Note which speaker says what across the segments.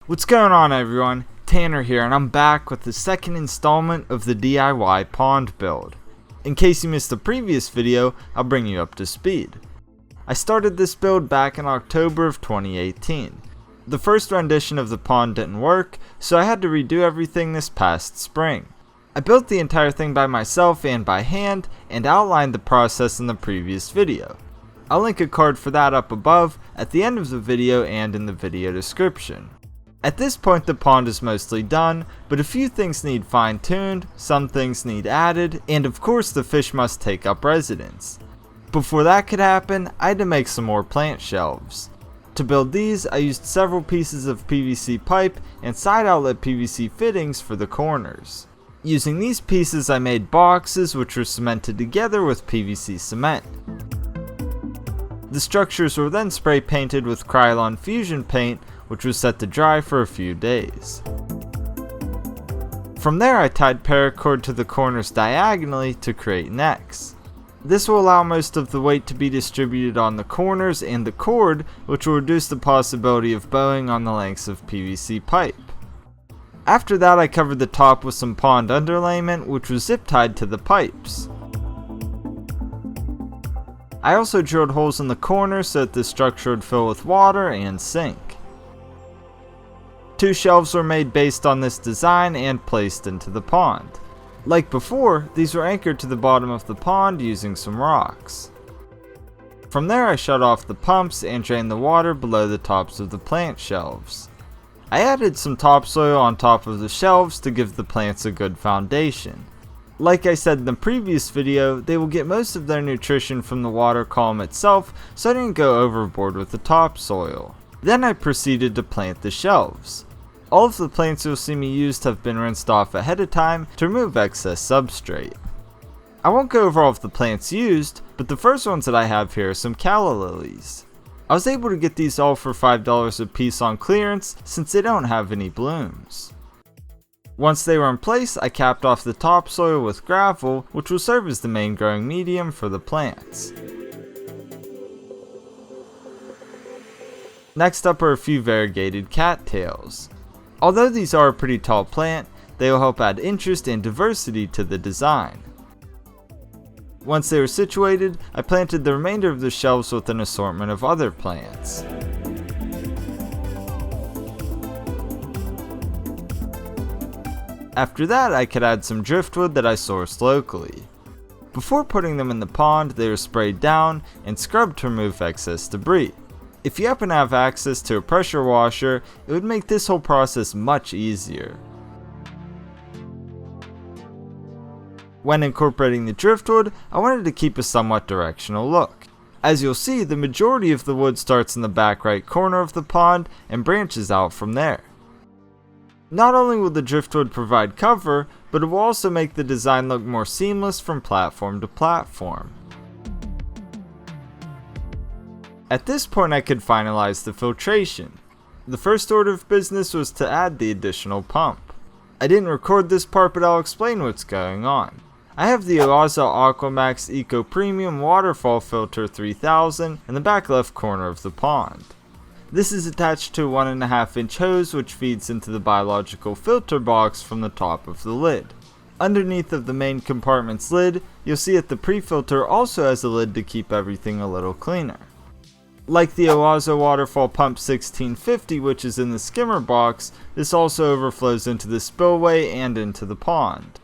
Speaker 1: What's going on, everyone? Tanner here, and I'm back with the second installment of the DIY pond build. In case you missed the previous video, I'll bring you up to speed. I started this build back in October of 2018. The first rendition of the pond didn't work, so I had to redo everything this past spring. I built the entire thing by myself and by hand, and outlined the process in the previous video. I'll link a card for that up above, at the end of the video and in the video description. At this point the pond is mostly done, but a few things need fine-tuned, some things need added, and of course the fish must take up residence. Before that could happen, I had to make some more plant shelves. To build these, I used several pieces of PVC pipe and side outlet PVC fittings for the corners. Using these pieces I made boxes which were cemented together with PVC cement. The structures were then spray painted with Krylon Fusion paint, which was set to dry for a few days. From there I tied paracord to the corners diagonally to create necks. This will allow most of the weight to be distributed on the corners and the cord, which will reduce the possibility of bowing on the lengths of PVC pipe. After that I covered the top with some pond underlayment, which was zip tied to the pipes. I also drilled holes in the corners so that the structure would fill with water and sink. 2 shelves were made based on this design and placed into the pond. Like before, these were anchored to the bottom of the pond using some rocks. From there I shut off the pumps and drained the water below the tops of the plant shelves. I added some topsoil on top of the shelves to give the plants a good foundation. Like I said in the previous video, they will get most of their nutrition from the water column itself, so I didn't go overboard with the topsoil. Then I proceeded to plant the shelves. All of the plants you'll see me use have been rinsed off ahead of time to remove excess substrate. I won't go over all of the plants used, but the first ones that I have here are some calla lilies. I was able to get these all for $5 a piece on clearance since they don't have any blooms. Once they were in place, I capped off the topsoil with gravel, which will serve as the main growing medium for the plants. Next up are a few variegated cattails. Although these are a pretty tall plant, they will help add interest and diversity to the design. Once they were situated, I planted the remainder of the shelves with an assortment of other plants. After that, I could add some driftwood that I sourced locally. Before putting them in the pond, they were sprayed down and scrubbed to remove excess debris. If you happen to have access to a pressure washer, it would make this whole process much easier. When incorporating the driftwood, I wanted to keep a somewhat directional look. As you'll see, the majority of the wood starts in the back right corner of the pond and branches out from there. Not only will the driftwood provide cover, but it will also make the design look more seamless from platform to platform. At this point I could finalize the filtration. The first order of business was to add the additional pump. I didn't record this part, but I'll explain what's going on. I have the Oazo Aquamax Eco Premium Waterfall Filter 3000 in the back left corner of the pond. This is attached to a 1.5 inch hose which feeds into the biological filter box from the top of the lid. Underneath of the main compartment's lid, you'll see that the pre-filter also has a lid to keep everything a little cleaner. Like the Oazo Waterfall Pump 1650, which is in the skimmer box, this also overflows into the spillway and into the pond.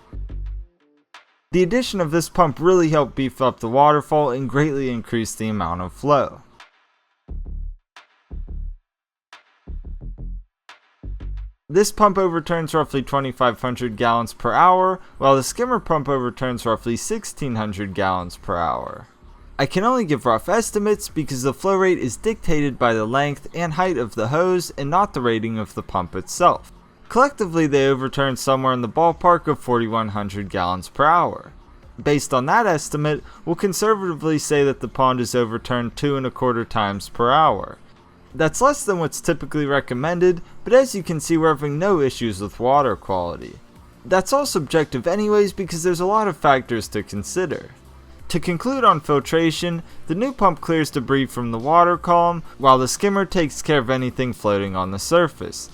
Speaker 1: The addition of this pump really helped beef up the waterfall and greatly increase the amount of flow. This pump overturns roughly 2,500 gallons per hour, while the skimmer pump overturns roughly 1,600 gallons per hour. I can only give rough estimates because the flow rate is dictated by the length and height of the hose and not the rating of the pump itself. Collectively they overturn somewhere in the ballpark of 4,100 gallons per hour. Based on that estimate, we'll conservatively say that the pond is overturned 2.25 times per hour. That's less than what's typically recommended, but as you can see we're having no issues with water quality. That's all subjective anyways because there's a lot of factors to consider. To conclude on filtration, the new pump clears debris from the water column, while the skimmer takes care of anything floating on the surface.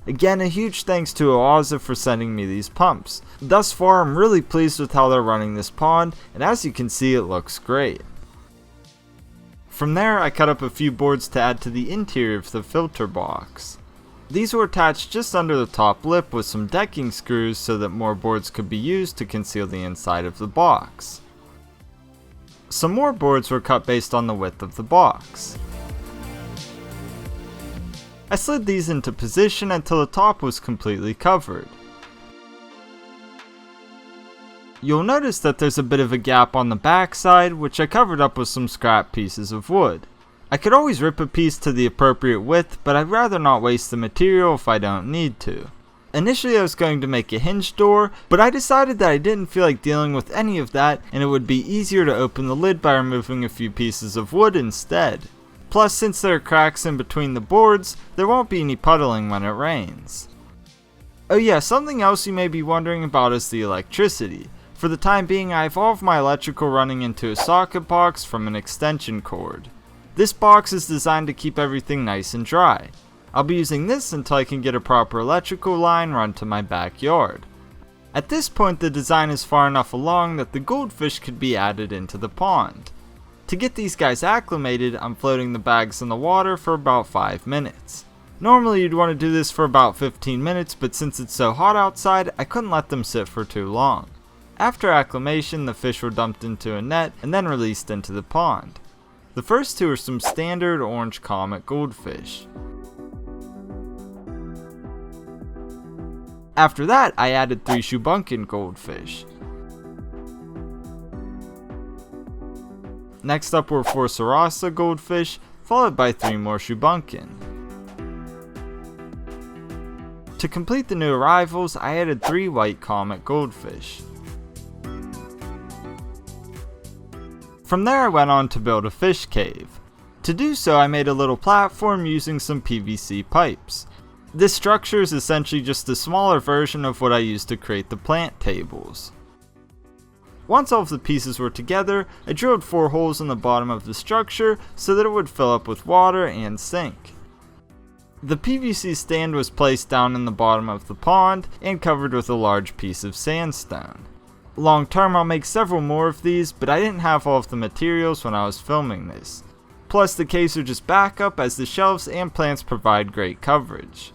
Speaker 1: Again, a huge thanks to Oaza for sending me these pumps. Thus far, I'm really pleased with how they're running this pond, and as you can see, it looks great. From there, I cut up a few boards to add to the interior of the filter box. These were attached just under the top lip with some decking screws so that more boards could be used to conceal the inside of the box. Some more boards were cut based on the width of the box. I slid these into position until the top was completely covered. You'll notice that there's a bit of a gap on the back side, which I covered up with some scrap pieces of wood. I could always rip a piece to the appropriate width, but I'd rather not waste the material if I don't need to. Initially I was going to make a hinge door, but I decided that I didn't feel like dealing with any of that, and it would be easier to open the lid by removing a few pieces of wood instead. Plus, since there are cracks in between the boards, there won't be any puddling when it rains. Oh yeah, something else you may be wondering about is the electricity. For the time being, I have all of my electrical running into a socket box from an extension cord. This box is designed to keep everything nice and dry. I'll be using this until I can get a proper electrical line run to my backyard. At this point, the design is far enough along that the goldfish could be added into the pond. To get these guys acclimated, I'm floating the bags in the water for about 5 minutes. Normally you'd want to do this for about 15 minutes, but since it's so hot outside, I couldn't let them sit for too long. After acclimation, the fish were dumped into a net and then released into the pond. The first two are some standard orange comet goldfish. After that, I added 3 shubunkin goldfish. Next up were 4 sarasa goldfish, followed by 3 more shubunkin. To complete the new arrivals, I added 3 white comet goldfish. From there I went on to build a fish cave. To do so, I made a little platform using some PVC pipes. This structure is essentially just a smaller version of what I used to create the plant tables. Once all of the pieces were together, I drilled 4 holes in the bottom of the structure so that it would fill up with water and sink. The PVC stand was placed down in the bottom of the pond and covered with a large piece of sandstone. Long term, I'll make several more of these, but I didn't have all of the materials when I was filming this. Plus, the caves are just backup as the shelves and plants provide great coverage.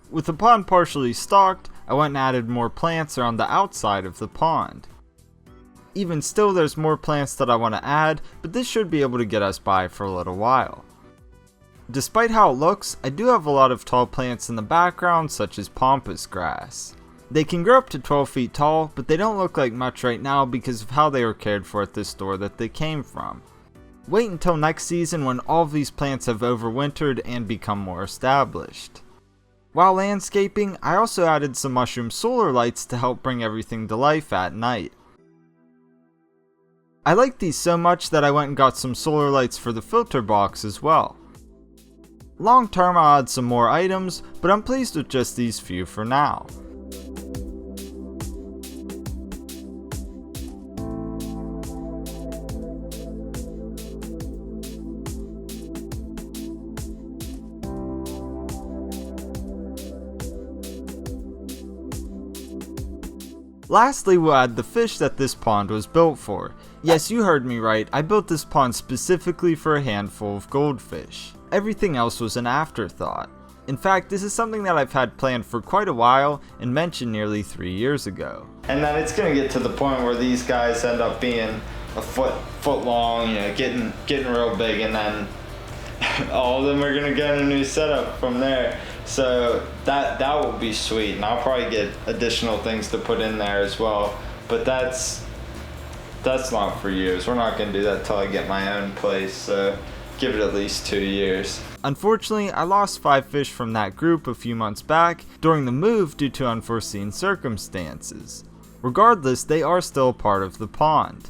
Speaker 1: With the pond partially stocked, I went and added more plants around the outside of the pond. Even still, there's more plants that I want to add, but this should be able to get us by for a little while. Despite how it looks, I do have a lot of tall plants in the background, such as pampas grass. They can grow up to 12 feet tall, but they don't look like much right now because of how they were cared for at the store that they came from. Wait until next season when all of these plants have overwintered and become more established. While landscaping, I also added some mushroom solar lights to help bring everything to life at night. I like these so much that I went and got some solar lights for the filter box as well. Long term I'll add some more items, but I'm pleased with just these few for now. Lastly, we'll add the fish that this pond was built for. Yes, you heard me right, I built this pond specifically for a handful of goldfish. Everything else was an afterthought. In fact, this is something that I've had planned for quite a while and mentioned nearly 3 years ago. And then it's going to get to the point where these guys end up being a foot long, getting real big, and then all of them are going to get a new setup from there. So that will be sweet, and I'll probably get additional things to put in there as well. But that's not for years. We're not going to do that till I get my own place, so give it at least 2 years. Unfortunately, I lost 5 fish from that group a few months back during the move due to unforeseen circumstances. Regardless, they are still part of the pond.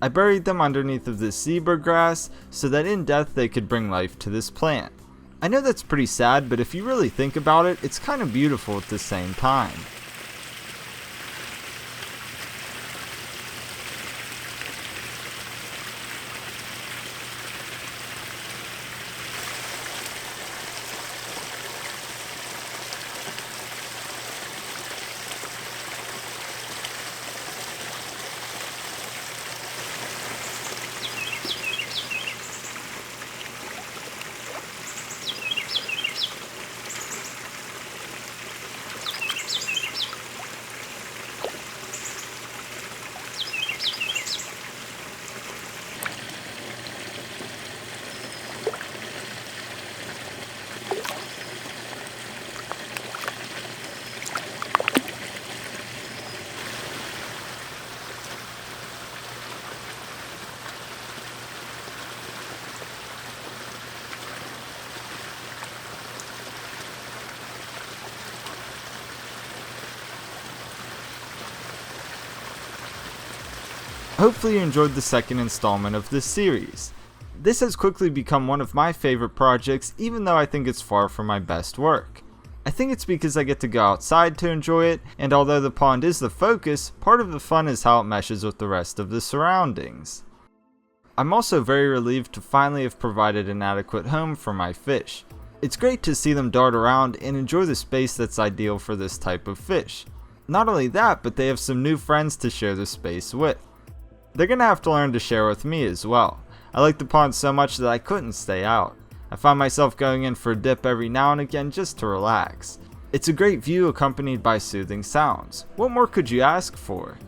Speaker 1: I buried them underneath of this zebra grass so that in death they could bring life to this plant. I know that's pretty sad, but if you really think about it, it's kind of beautiful at the same time. Hopefully you enjoyed the second installment of this series. This has quickly become one of my favorite projects, even though I think it's far from my best work. I think it's because I get to go outside to enjoy it, and although the pond is the focus, part of the fun is how it meshes with the rest of the surroundings. I'm also very relieved to finally have provided an adequate home for my fish. It's great to see them dart around and enjoy the space that's ideal for this type of fish. Not only that, but they have some new friends to share the space with. They're gonna have to learn to share with me as well. I like the pond so much that I couldn't stay out. I find myself going in for a dip every now and again just to relax. It's a great view accompanied by soothing sounds. What more could you ask for?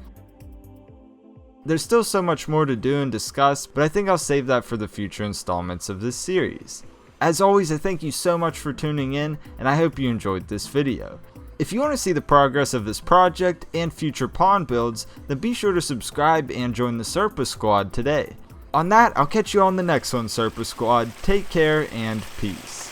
Speaker 1: There's still so much more to do and discuss, but I think I'll save that for the future installments of this series. As always, I thank you so much for tuning in, and I hope you enjoyed this video. If you want to see the progress of this project and future pond builds, then be sure to subscribe and join the Serpa Squad today. On that, I'll catch you on the next one, Serpa Squad. Take care and peace.